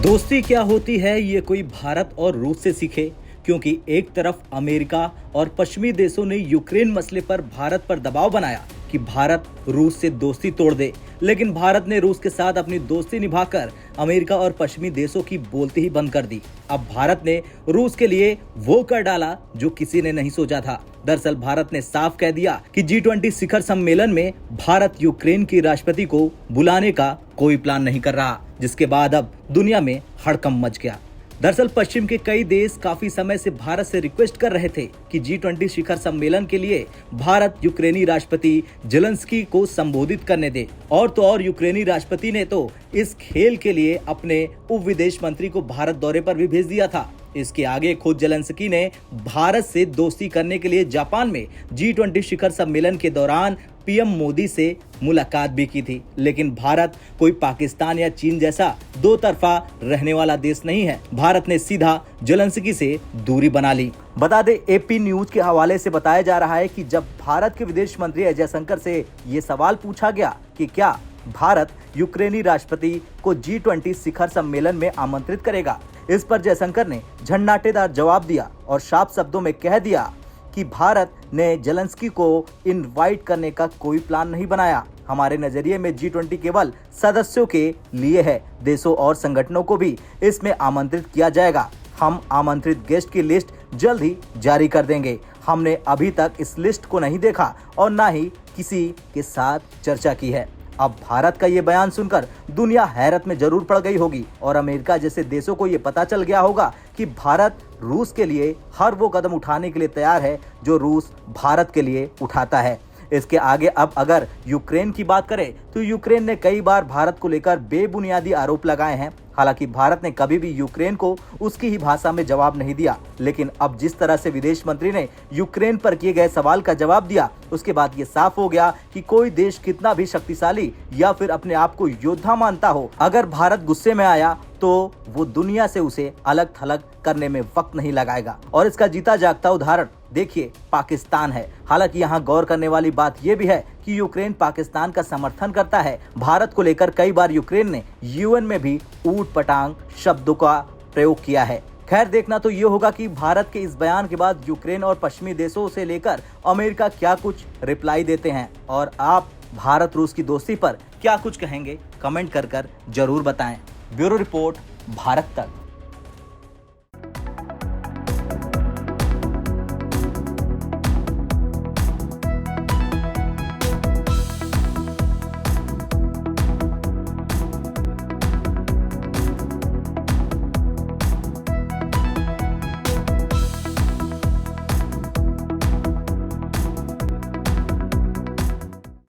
दोस्ती क्या होती है ये कोई भारत और रूस से सीखे, क्योंकि एक तरफ अमेरिका और पश्चिमी देशों ने यूक्रेन मसले पर भारत पर दबाव बनाया कि भारत रूस से दोस्ती तोड़ दे, लेकिन भारत ने रूस के साथ अपनी दोस्ती निभाकर अमेरिका और पश्चिमी देशों की बोलती ही बंद कर दी। अब भारत ने रूस के लिए वो कर डाला जो किसी ने नहीं सोचा था। दरअसल भारत ने साफ कह दिया कि G20 शिखर सम्मेलन में भारत यूक्रेन की राष्ट्रपति को बुलाने का कोई प्लान नहीं कर रहा, जिसके बाद अब दुनिया में हड़कंप मच गया। दरअसल पश्चिम के कई देश काफी समय से भारत से रिक्वेस्ट कर रहे थे कि G20 शिखर सम्मेलन के लिए भारत यूक्रेनी राष्ट्रपति जेलेंस्की को संबोधित करने दे। और तो और यूक्रेनी राष्ट्रपति ने तो इस खेल के लिए अपने उप विदेश मंत्री को भारत दौरे पर भी भेज दिया था। इसके आगे खुद जेलेंस्की ने भारत से दोस्ती करने के लिए जापान में G20 शिखर सम्मेलन के दौरान पीएम मोदी से मुलाकात भी की थी। लेकिन भारत कोई पाकिस्तान या चीन जैसा दो तरफा रहने वाला देश नहीं है। भारत ने सीधा जेलेंस्की से दूरी बना ली। बता दे, एपी न्यूज के हवाले से बताया जा रहा है कि जब भारत के विदेश मंत्री अजय शंकर से ये सवाल पूछा गया कि क्या भारत यूक्रेनी राष्ट्रपति को G20 शिखर सम्मेलन में आमंत्रित करेगा, इस पर जयशंकर ने झंझाटेदार जवाब दिया और साफ शब्दों में कह दिया कि भारत ने जेलेंस्की को इनवाइट करने का कोई प्लान नहीं बनाया। हमारे नजरिए में G20 केवल सदस्यों के लिए है, देशों और संगठनों को भी इसमें आमंत्रित किया जाएगा। हम आमंत्रित गेस्ट की लिस्ट जल्द ही जारी कर देंगे। हमने अभी तक इस लिस्ट को नहीं देखा और ना ही किसी के साथ चर्चा की है। अब भारत का ये बयान सुनकर दुनिया हैरत में जरूर पड़ गई होगी और अमेरिका जैसे देशों को ये पता चल गया होगा कि भारत रूस के लिए हर वो कदम उठाने के लिए तैयार है जो रूस भारत के लिए उठाता है। इसके आगे अब अगर यूक्रेन की बात करें तो यूक्रेन ने कई बार भारत को लेकर बेबुनियादी आरोप लगाए हैं। हालांकि भारत ने कभी भी यूक्रेन को उसकी ही भाषा में जवाब नहीं दिया, लेकिन अब जिस तरह से विदेश मंत्री ने यूक्रेन पर किए गए सवाल का जवाब दिया, उसके बाद ये साफ हो गया कि कोई देश कितना भी शक्तिशाली या फिर अपने आप को योद्धा मानता हो, अगर भारत गुस्से में आया तो वो दुनिया से उसे अलग थलग करने में वक्त नहीं लगाएगा। और इसका जीता जागता उदाहरण देखिए पाकिस्तान है। हालांकि यहाँ गौर करने वाली बात यह भी है कि यूक्रेन पाकिस्तान का समर्थन करता है। भारत को लेकर कई बार यूक्रेन ने यूएन में भी ऊट पटांग शब्दों का प्रयोग किया है। खैर, देखना तो ये होगा कि भारत के इस बयान के बाद यूक्रेन और पश्चिमी देशों से लेकर अमेरिका क्या कुछ रिप्लाई देते हैं। और आप भारत रूस की दोस्ती पर क्या कुछ कहेंगे, कमेंट कर जरूर बताएं। ब्यूरो रिपोर्ट, भारत तक।